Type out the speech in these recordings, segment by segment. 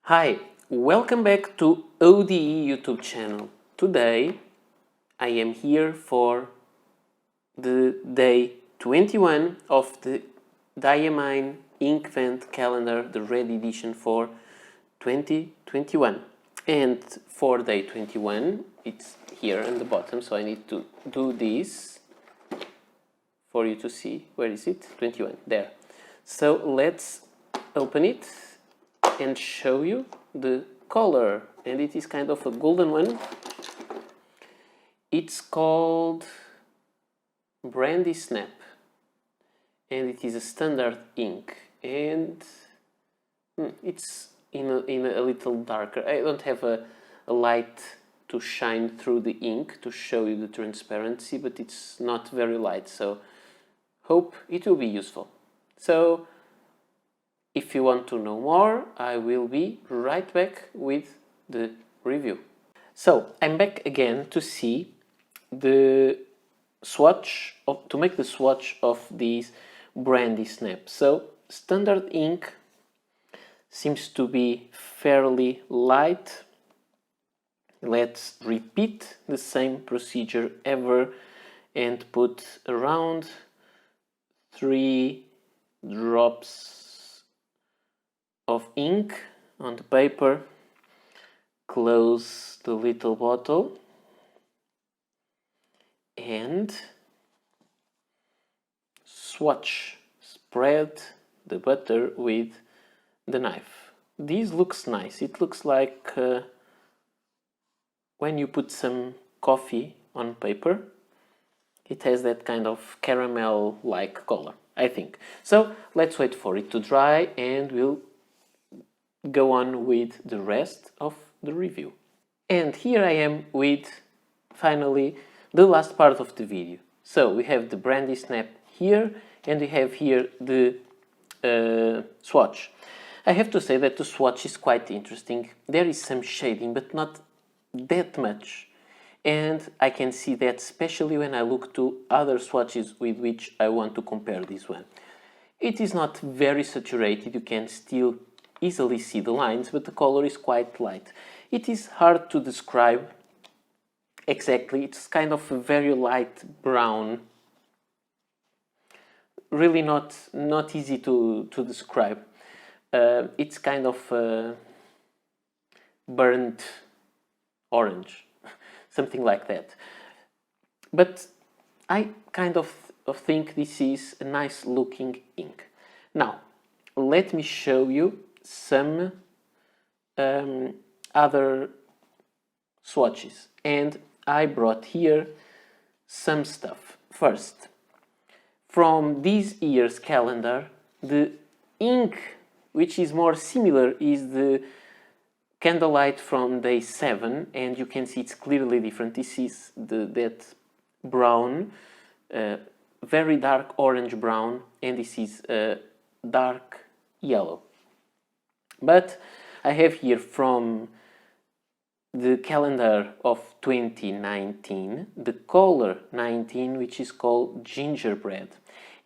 Hi, welcome back to ODE YouTube channel. Today I am here for the day 21 of the Diamine Inkvent Calendar, the red edition for 2021. And for day 21, it's here on the bottom, so I need to do this for you to see. Where is it? 21, there. So let's open it and show you the color, and it is kind of a golden one. It's called Brandy Snap, and it is a standard ink, and it's in a little darker. I don't have a light to shine through the ink to show you the transparency, but it's not very light, so hope it will be useful. So if you want to know more, I will be right back with the review. So I'm back again to see the swatch, to make the swatch of these Brandy Snap. So standard ink seems to be fairly light. Let's repeat the same procedure ever and put around 3 drops of ink on the paper. Close the little bottle and swatch. Spread the butter with the knife. This looks nice. It looks like when you put some coffee on paper. It has that kind of caramel-like color, I think. So let's wait for it to dry and we'll go on with the rest of the review. And here I am with finally the last part of the video. So we have the Brandy Snap here and we have here the swatch. I have to say that the swatch is quite interesting. There is some shading, but not that much. And I can see that especially when I look to other swatches with which I want to compare this one. It is not very saturated, you can still easily see the lines, but the color is quite light. It is hard to describe exactly, it's kind of a very light brown. Really not easy to describe. It's kind of burnt orange. Something like that. But I kind of think this is a nice looking ink. Now, let me show you some other swatches. And I brought here some stuff. First, from this year's calendar, the ink which is more similar is the Candlelight from day 7, and you can see it's clearly different. This is that brown, very dark orange brown, and this is dark yellow. But I have here from the calendar of 2019, the color 19, which is called gingerbread.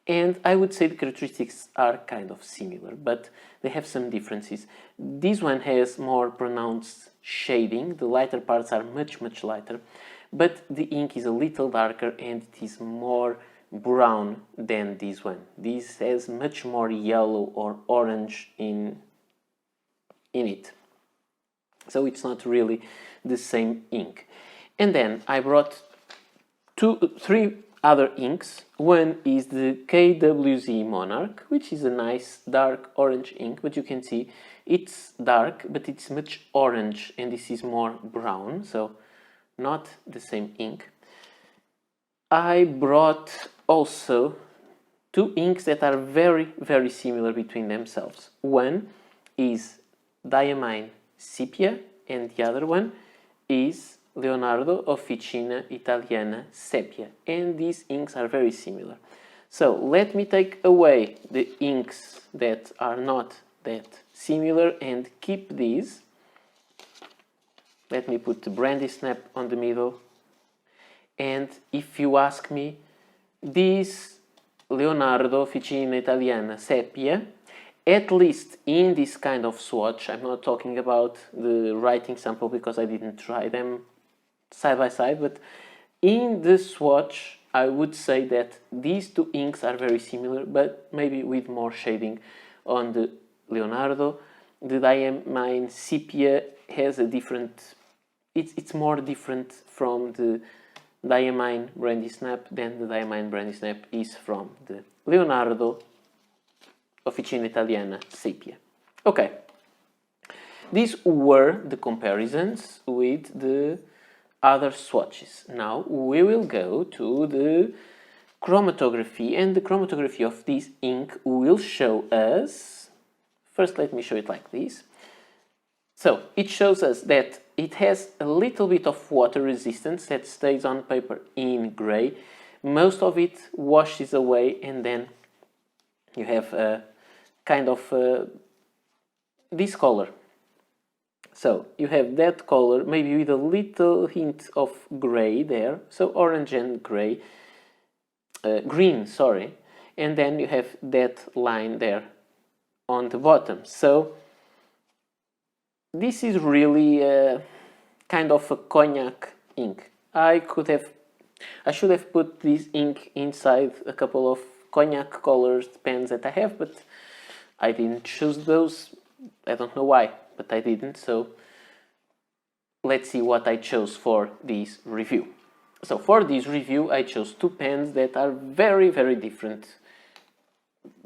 And I would say the characteristics are kind of similar, but they have some differences. This one has more pronounced shading, the lighter parts are much lighter, but the ink is a little darker and it is more brown than this one. This has much more yellow or orange in it. So it's not really the same ink. And then I brought 3 other inks. One is the KWZ Monarch, which is a nice dark orange ink, but you can see it's dark, but it's much orange, and this is more brown, so not the same ink. I brought also 2 inks that are very similar between themselves. One is Diamine Sepia, and the other one is Leonardo Officina Italiana Sepia, and these inks are very similar. So let me take away the inks that are not that similar and keep these. Let me put the Brandy Snap on the middle. And if you ask me, this Leonardo Officina Italiana Sepia at least in this kind of swatch, I'm not talking about the writing sample because I didn't try them side by side, but in the swatch, I would say that these two inks are very similar, but maybe with more shading on the Leonardo. The Diamine Sepia has a different, it's more different from the Diamine Brandy Snap than the Diamine Brandy Snap is from the Leonardo Officina Italiana Sepia. Okay, these were the comparisons with the other swatches. Now we will go to the chromatography, and the chromatography of this ink will show us, first let me show it like this. So it shows us that it has a little bit of water resistance that stays on paper in gray. Most of it washes away, and then you have a kind of this color. So you have that color, maybe with a little hint of gray there, so orange and gray, green, sorry, and then you have that line there on the bottom. So this is really kind of a cognac ink. I should have put this ink inside a couple of cognac colored pens that I have, but I didn't choose those. I don't know why, but I didn't. So let's see what I chose for this review. So for this review, I chose two pens that are very, very different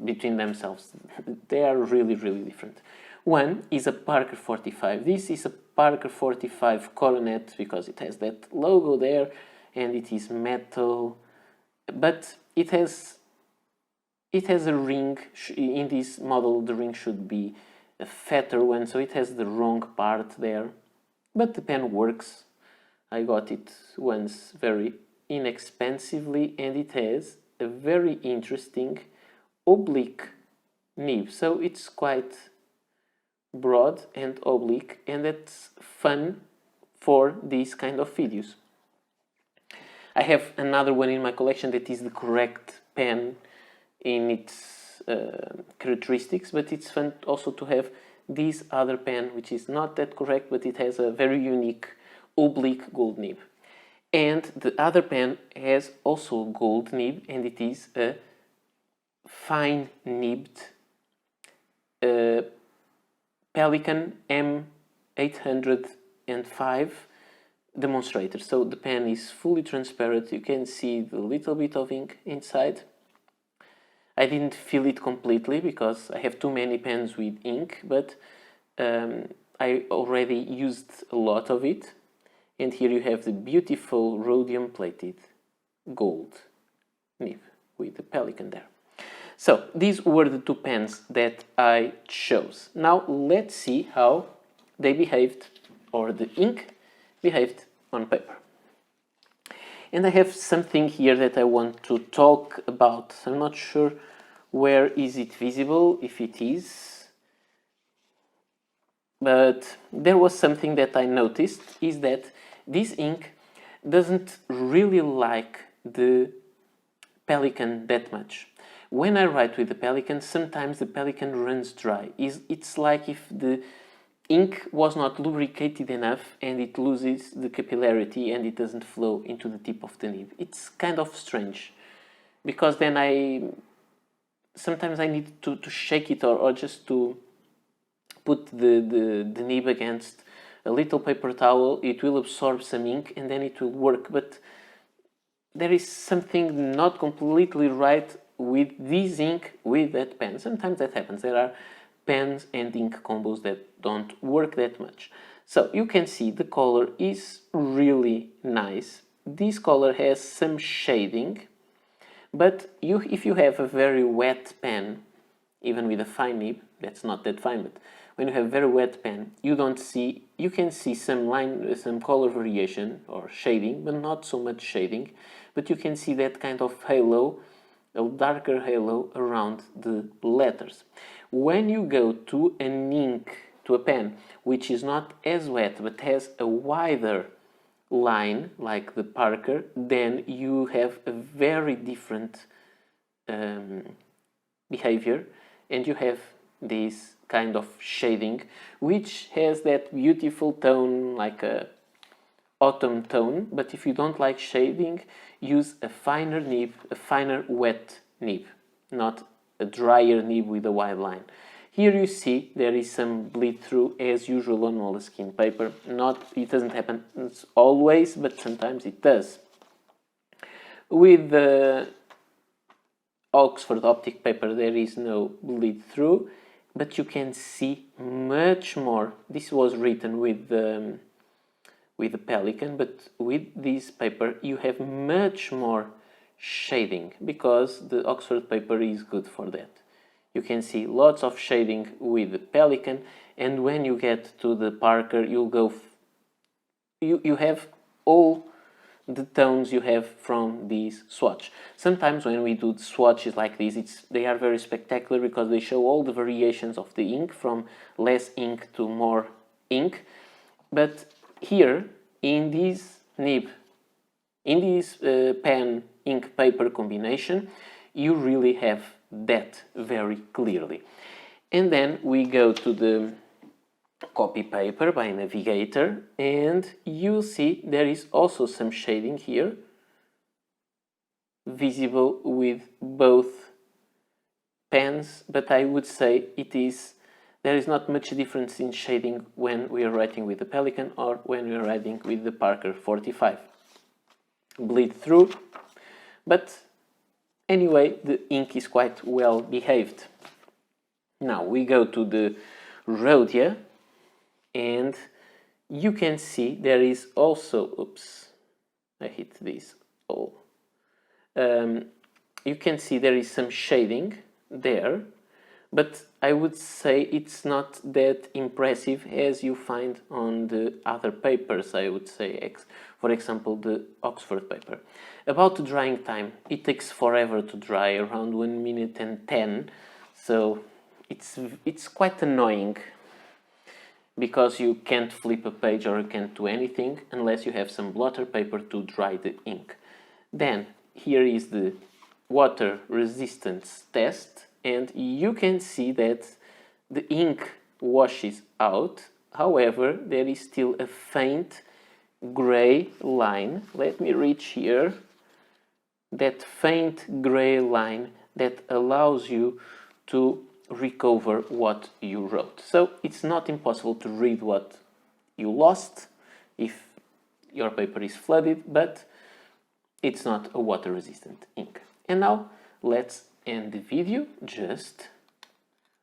between themselves. They are really, really different. One is a Parker 45. This is a Parker 45 Coronet because it has that logo there and it is metal, but it has a ring. In this model the ring should be a fatter one, so it has the wrong part there, but the pen works. I got it once very inexpensively, and it has a very interesting oblique nib, so it's quite broad and oblique, and that's fun for these kind of videos. I have another one in my collection that is the correct pen in its characteristics, but it's fun also to have this other pen which is not that correct, but it has a very unique oblique gold nib. And the other pen has also gold nib, and it is a fine nibbed Pelikan M805 demonstrator. So the pen is fully transparent. You can see the little bit of ink inside. I didn't fill it completely because I have too many pens with ink, but I already used a lot of it. And here you have the beautiful rhodium plated gold nib with the Pelikan there. So these were the two pens that I chose. Now let's see how they behaved, or the ink behaved on paper. And I have something here that I want to talk about. I'm not sure where is it visible, if it is. But there was something that I noticed, is that this ink doesn't really like the Pelikan that much. When I write with the Pelikan, sometimes the Pelikan runs dry. It's like if the ink was not lubricated enough and it loses the capillarity and it doesn't flow into the tip of the nib. It's kind of strange, because then sometimes I need to shake it or just to put the nib against a little paper towel. It will absorb some ink and then it will work, but there is something not completely right with this ink with that pen. Sometimes that happens. There are pens and ink combos that don't work that much. So you can see the color is really nice. This color has some shading, but if you have a very wet pen, even with a fine nib, that's not that fine, but when you have a very wet pen, you can see some color variation or shading, but not so much shading, but you can see that kind of halo, a darker halo around the letters. When you go to a pen which is not as wet but has a wider line like the Parker, then you have a very different behavior, and you have this kind of shading, which has that beautiful tone, like a autumn tone. But if you don't like shading, use a finer nib, a finer wet nib, not a drier nib with a wide line. Here you see there is some bleed through as usual on moleskin paper. It doesn't happen always, but sometimes it does. With the Oxford optic paper there is no bleed through, but you can see much more. This was written with the Pelican, but with this paper you have much more shading, because the Oxford paper is good for that. You can see lots of shading with the Pelican, and when you get to the Parker, you have all the tones you have from this swatch. Sometimes when we do swatches like this, they are very spectacular because they show all the variations of the ink, from less ink to more ink. But here, in this nib, in this pen ink paper combination, you really have that very clearly. And then we go to the copy paper by Navigator, and you see there is also some shading here visible with both pens, but I would say there is not much difference in shading when we are writing with the Pelican or when we are writing with the Parker 45. Bleed through, but anyway, the ink is quite well behaved. Now we go to the Rhodia, and you can see there is also, oops, I hit this all. You can see there is some shading there, but I would say it's not that impressive as you find on the other papers, I would say, for example, the Oxford paper. About the drying time, it takes forever to dry, around 1 minute and 10, so it's quite annoying, because you can't flip a page or you can't do anything unless you have some blotter paper to dry the ink. Then here is the water resistance test, and you can see that the ink washes out. However, there is still a faint gray line. Let me reach here. That faint gray line that allows you to recover what you wrote. So it's not impossible to read what you lost if your paper is flooded, but it's not a water resistant ink. And now let's end the video just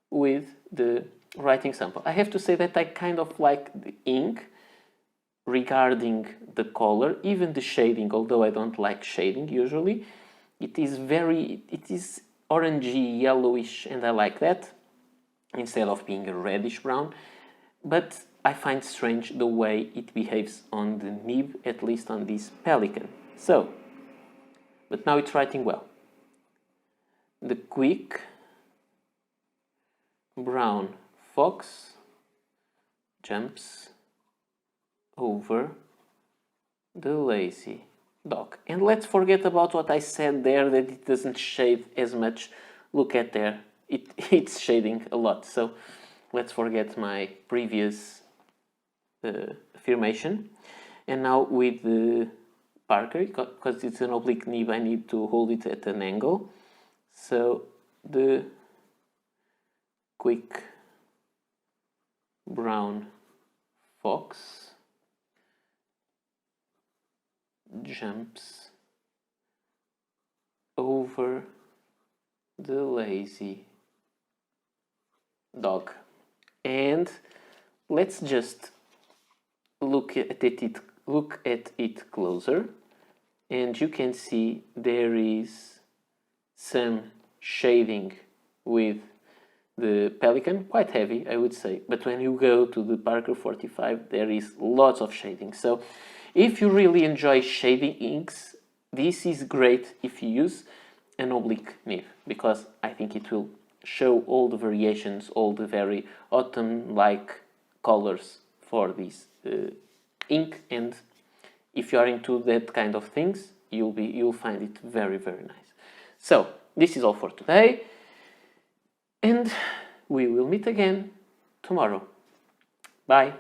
with the writing sample. I have to say that I kind of like the ink regarding the color, even the shading, although I don't like shading usually. It is orangey, yellowish, and I like that, instead of being a reddish brown. But I find strange the way it behaves on the nib, at least on this Pelican. So, but now it's writing well. The quick brown fox jumps over the lazy dog. And let's forget about what I said there, that it doesn't shade as much. Look at there, it's shading a lot. So let's forget my previous affirmation. And now with the Parker, because it's an oblique nib, I need to hold it at an angle. So the quick brown fox jumps over the lazy dog. And let's just look at it closer, and you can see there is some shading with the Pelican, quite heavy I would say, but when you go to the Parker 45 there is lots of shading. So if you really enjoy shading inks, this is great if you use an oblique nib, because I think it will show all the variations, all the very autumn-like colors for this ink, and if you are into that kind of things, you'll find it very, very nice. So this is all for today, and We will meet again tomorrow. Bye.